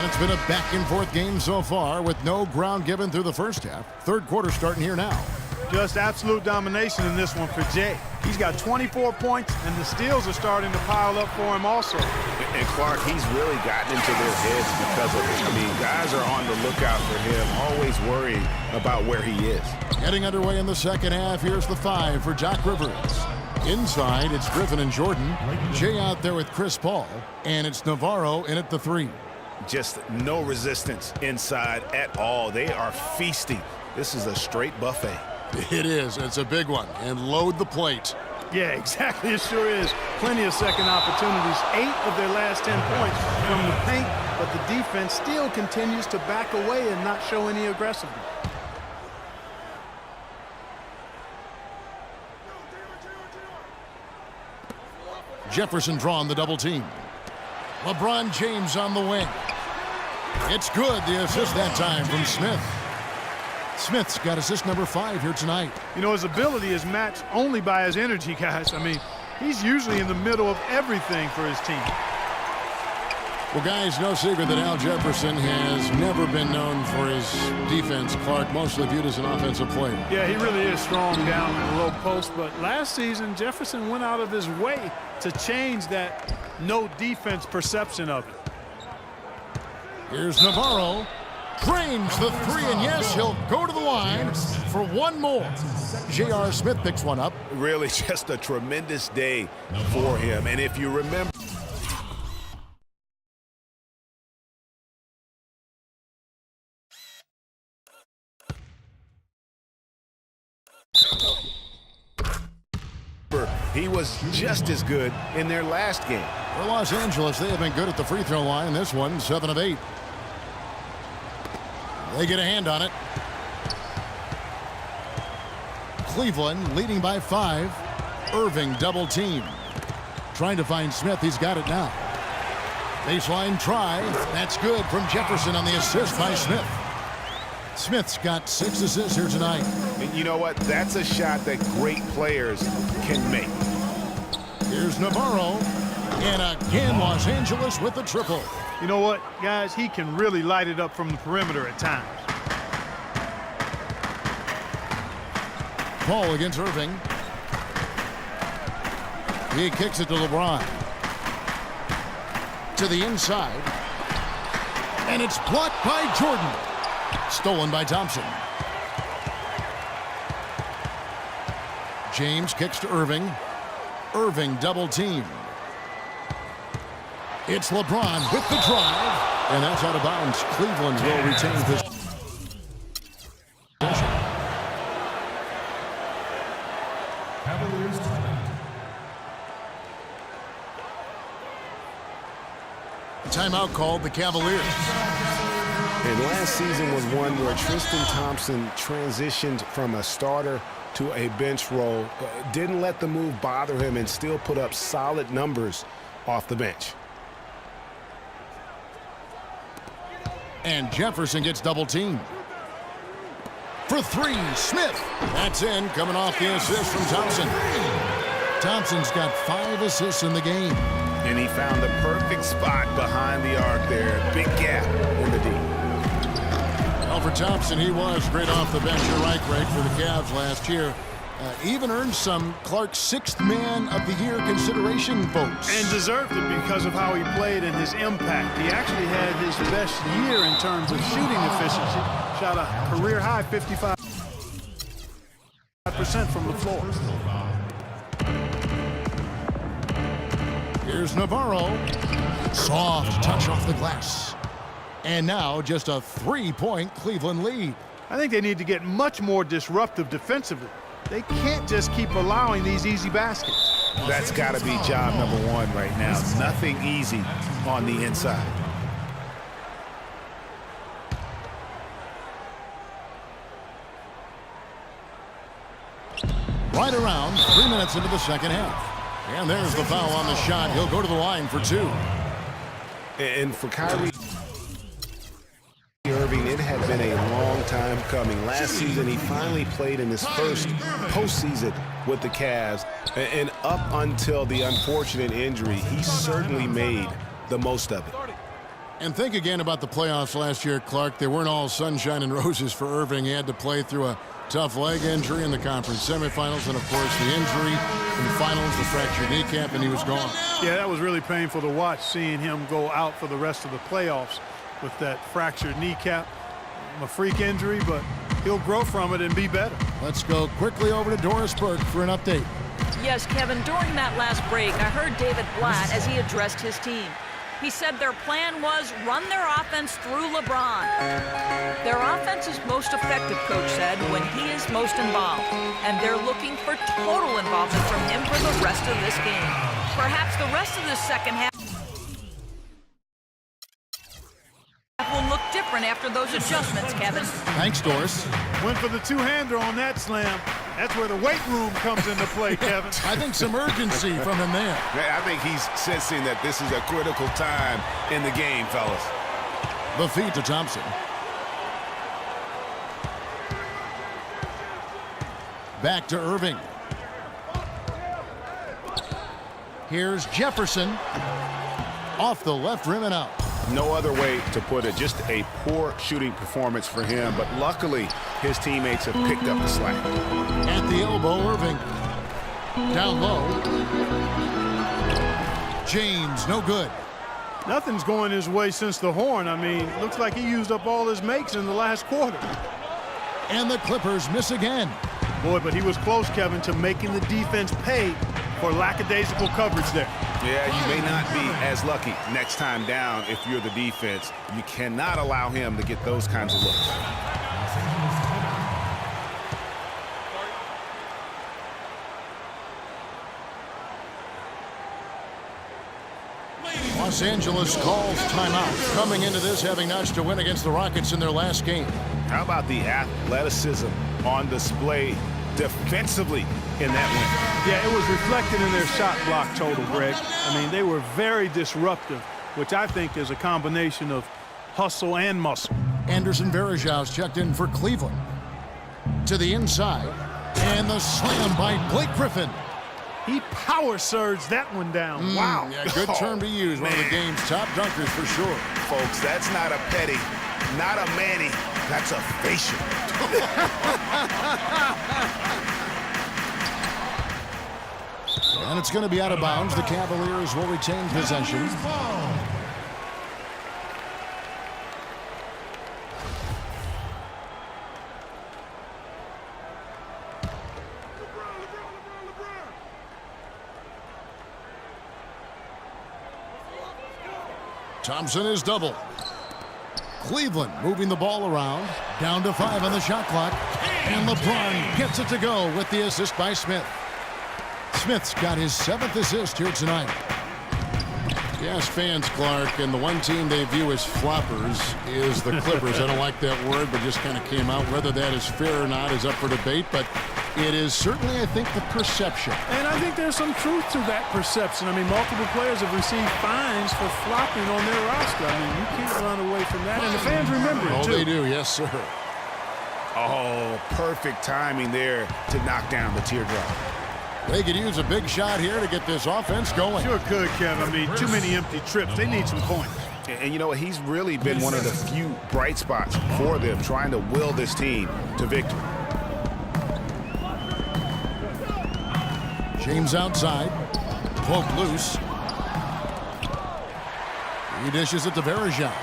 it's been a back-and-forth game so far with no ground given through the first half. Third quarter starting here now. Just absolute domination in this one for Jay. He's got 24 points, and the steals are starting to pile up for him also. And Clark, he's really gotten into their heads because of it. I mean, guys are on the lookout for him, always worrying about where he is. Getting underway in the second half, here's the 5 for Doc Rivers. Inside, it's Griffin and Jordan. Jay out there with Chris Paul, and it's Navarro in at the 3. Just no resistance inside at all. They are feasting. This is a straight buffet. It is. It's a big one. And load the plate. Yeah, exactly. It sure is. Plenty of second opportunities. 8 of their last 10 points from the paint, but the defense still continues to back away and not show any aggressiveness. Jefferson drawn the double team. LeBron James on the wing. It's good. The assist that time from Smith. Smith's got assist number 5 here tonight. You know, his ability is matched only by his energy, guys. I mean, he's usually in the middle of everything for his team. Well, guys, no secret that Al Jefferson has never been known for his defense. Clark, mostly viewed as an offensive player. Yeah, he really is strong down in the low post. But last season, Jefferson went out of his way to change that no defense perception of it. Here's Navarro. Drains the 3, and yes, he'll go to the line for one more. J.R. Smith picks one up. Really just a tremendous day for him. And if you remember, he was just as good in their last game. For Los Angeles, they have been good at the free throw line. This one, 7 of 8. They get a hand on it. Cleveland leading by 5. Irving double team. Trying to find Smith. He's got it now. Baseline try. That's good from Jefferson on the assist by Smith. Smith's got 6 assists here tonight. And you know what? That's a shot that great players can make. Here's Navarro. And again, Los Angeles with the triple. You know what, guys? He can really light it up from the perimeter at times. Paul against Irving. He kicks it to LeBron. To the inside. And it's blocked by Jordan. Stolen by Thompson. James kicks to Irving. Irving double team. It's LeBron with the drive. And that's out of bounds. Cleveland will retain possession. Timeout called the Cavaliers. And last season was one where Tristan Thompson transitioned from a starter to a bench role. Didn't let the move bother him and still put up solid numbers off the bench. And Jefferson gets double teamed. For 3, Smith. That's in, coming off the assist from Thompson. Thompson's got 5 assists in the game. And he found the perfect spot behind the arc there. Big gap in the D. Well, for Thompson, he was great off the bench. You're right, Greg, for the Cavs last year. Even earned some Clark's 6th Man of the Year consideration votes. And deserved it because of how he played and his impact. He actually had his best year in terms of shooting efficiency. Shot a career-high 55% from the floor. Here's Navarro. Soft touch off the glass. And now just a 3-point Cleveland lead. I think they need to get much more disruptive defensively. They can't just keep allowing these easy baskets. That's got to be job number 1 right now. Nothing easy on the inside. Right around 3 minutes into the second half. And there's the foul on the shot. He'll go to the line for 2. And for Kyrie Irving, it had been a long time coming. Last season, he finally played in his first postseason with the Cavs. And up until the unfortunate injury, he certainly made the most of it. And think again about the playoffs last year, Clark. They weren't all sunshine and roses for Irving. He had to play through a tough leg injury in the conference semifinals, and, of course, the injury in the finals, the fractured kneecap, and he was gone. Yeah, that was really painful to watch, seeing him go out for the rest of the playoffs with that fractured kneecap. A freak injury, but he'll grow from it and be better. Let's go quickly over to Doris Burke for an update. Yes, Kevin, during that last break, I heard David Blatt as he addressed his team. He said their plan was run their offense through LeBron. Their offense is most effective, Coach said, when he is most involved. And they're looking for total involvement from him for the rest of this game. Perhaps the rest of the second half will look different after those adjustments, Kevin. Thanks, Doris. Went for the two-hander on that slam. That's where the weight room comes into play, Kevin. I think some urgency from him there. I think he's sensing that this is a critical time in the game, fellas. The feed to Thompson. Back to Irving. Here's Jefferson. Off the left rim and out. No other way to put it. Just a poor shooting performance for him, but luckily his teammates have picked up the slack. At the elbow, Irving. Down low. James, no good. Nothing's going his way since the horn. I mean, looks like he used up all his makes in the last quarter. And the Clippers miss again. Boy, but he was close, Kevin, to making the defense pay for lackadaisical coverage there. Yeah, you may not be as lucky next time down if you're the defense. You cannot allow him to get those kinds of looks. Los Angeles calls timeout, coming into this having notched a win against the Rockets in their last game. How about the athleticism on display defensively in that win? Yeah, it was reflected in their shot block total, Greg. I mean, they were very disruptive, which I think is a combination of hustle and muscle. Anderson Varejão's checked in for Cleveland. To the inside, and the slam by Blake Griffin. He power surged that one down. Wow. Yeah, good term to use. One of the game's top dunkers for sure. Folks, that's not a petty, not a Manny. That's a facial. And it's going to be out of bounds. The Cavaliers will retain possession. Thompson is double. Cleveland moving the ball around. Down to 5 on the shot clock. And LeBron gets it to go with the assist by Smith. Smith's got his 7th assist here tonight. Yes, fans, Clark, and the one team they view as floppers is the Clippers. I don't like that word, but just kind of came out. Whether that is fair or not is up for debate, but it is certainly, I think, the perception. And I think there's some truth to that perception. I mean, multiple players have received fines for flopping on their roster. I mean, you can't run away from that, and the fans remember it, too. Oh, they do, yes, sir. Oh, perfect timing there to knock down the teardrop. They could use a big shot here to get this offense going. Sure could, Kevin. I mean, too many empty trips. They need some points. And you know what? He's really been one of the few bright spots for them, trying to will this team to victory. James outside. Poke loose. He dishes it to Varejão.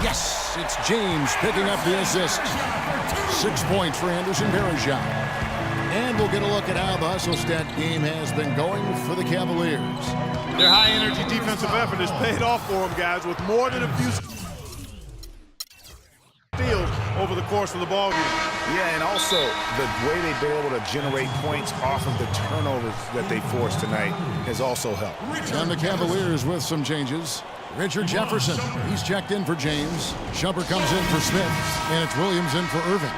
Yes, it's James picking up the assist. 6 points for Anderson Varejão. And we'll get a look at how the hustle stat game has been going for the Cavaliers. Their high-energy defensive effort has paid off for them, guys, with more than a few steals over the course of the ballgame. Yeah, and also the way they've been able to generate points off of the turnovers that they forced tonight has also helped. And the Cavaliers with some changes. Richard Jefferson, he's checked in for James. Shumpert comes in for Smith, and it's Williams in for Irving.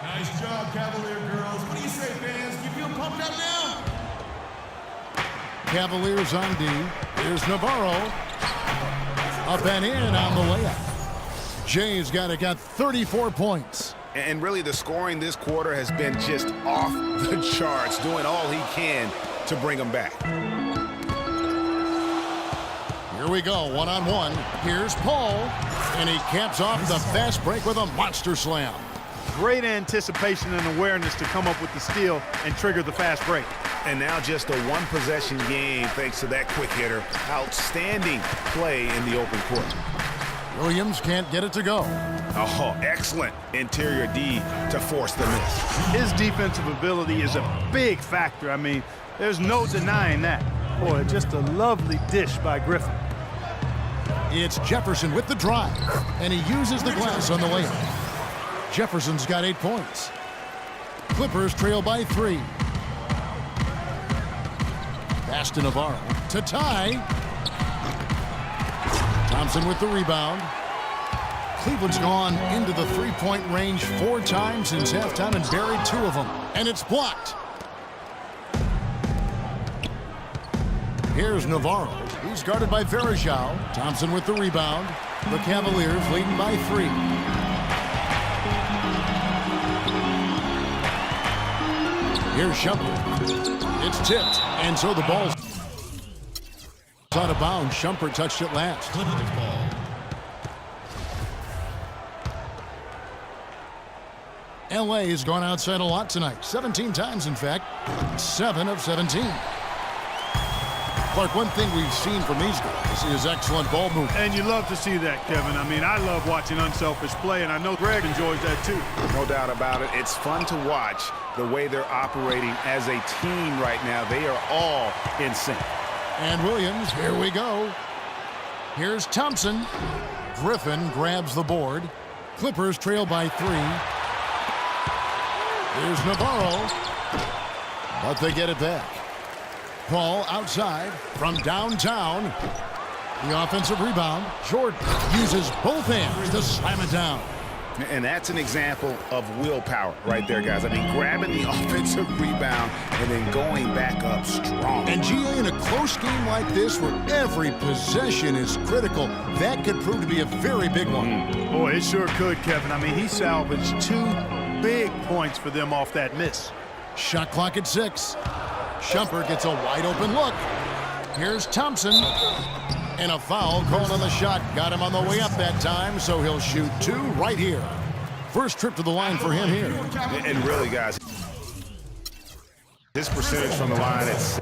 Nice job, Cavalier girls. What do you say, fans? You feel pumped up now? Cavaliers on D. Here's Navarro. Up and in on the layup. Jay's got 34 points. And really the scoring this quarter has been just off the charts, doing all he can to bring them back. Here we go, one-on-one. Here's Paul, and he caps off the fast break with a monster slam. Great anticipation and awareness to come up with the steal and trigger the fast break. And now just a one-possession game thanks to that quick hitter. Outstanding play in the open court. Williams can't get it to go. Oh, excellent interior D to force the miss. His defensive ability is a big factor. I mean, there's no denying that. Boy, just a lovely dish by Griffin. It's Jefferson with the drive, and he uses the glass on the layup. Jefferson's got 8 points. Clippers trail by 3. Pass to Navarro to tie. Thompson with the rebound. Cleveland's gone into the three-point range 4 times since halftime and buried 2 of them. And it's blocked. Here's Navarro. He's guarded by Varejao. Thompson with the rebound. The Cavaliers leading by 3. Here's Shumpert. It's tipped, and so the ball's out of bounds. Shumpert touched it last. Clippers ball. LA has gone outside a lot tonight. 17 times, in fact. 7 of 17. Clark, one thing we've seen from these guys is excellent ball movement. And you love to see that, Kevin. I mean, I love watching unselfish play, and I know Greg enjoys that too. No doubt about it. It's fun to watch the way they're operating as a team right now. They are all in sync. And Williams, here we go. Here's Thompson. Griffin grabs the board. Clippers trail by 3. Here's Navarro. But they get it back. Paul outside from downtown. The offensive rebound. Jordan uses both hands to slam it down. And that's an example of willpower right there, guys. I mean, grabbing the offensive rebound and then going back up strong. And GA, in a close game like this where every possession is critical, that could prove to be a very big one. Boy, it sure could, Kevin. I mean, he salvaged 2 big points for them off that miss. Shot clock at 6. Shumpert gets a wide open look. Here's Thompson. And a foul called on the shot. Got him on the way up that time, so he'll shoot 2 right here. First trip to the line for him here. And really, guys, his percentage from the line, it's...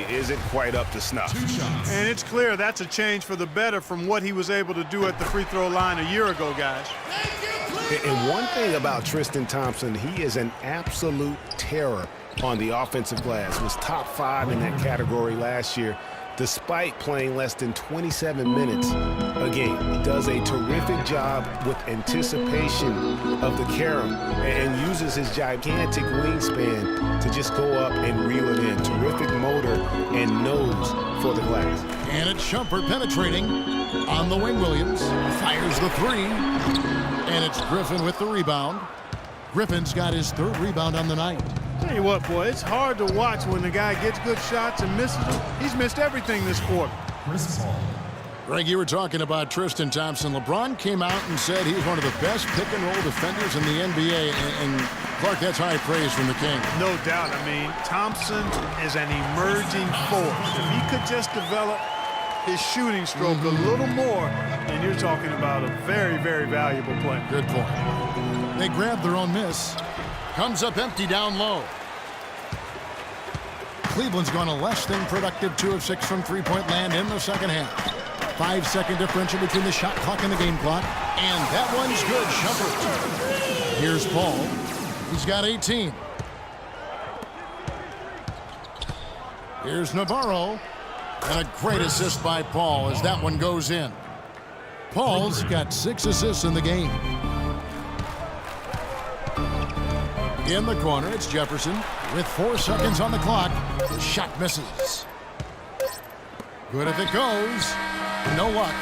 isn't quite up to snuff. And it's clear that's a change for the better from what he was able to do at the free throw line a year ago, guys. And one thing about Tristan Thompson, he is an absolute terror on the offensive glass. Was top 5 in that category last year, despite playing less than 27 minutes a game. He does a terrific job with anticipation of the carom and uses his gigantic wingspan to just go up and reel it in. Terrific motor and nose for the glass. And it's Shumpert penetrating on the wing. Williams fires the 3. And it's Griffin with the rebound. Griffin's got his 3rd rebound on the night. Tell you what, boy, it's hard to watch when the guy gets good shots and misses them. He's missed everything this quarter. Chris Paul. Greg, you were talking about Tristan Thompson. LeBron came out and said he's one of the best pick-and-roll defenders in the NBA. And Clark, that's high praise from the King. No doubt. I mean, Thompson is an emerging force. If he could just develop his shooting stroke a little more, and you're talking about a very, very valuable player. Good point. They grabbed their own miss. Comes up empty down low. Cleveland's gone a less than productive 2 of 6 from three-point land in the second half. 5-second differential between the shot clock and the game clock. And that one's good. Shumpert. Here's Paul. He's got 18. Here's Navarro. And a great assist by Paul as that one goes in. Paul's got 6 assists in the game. In the corner, it's Jefferson with 4 seconds on the clock. Shot misses. Good if it goes. No luck.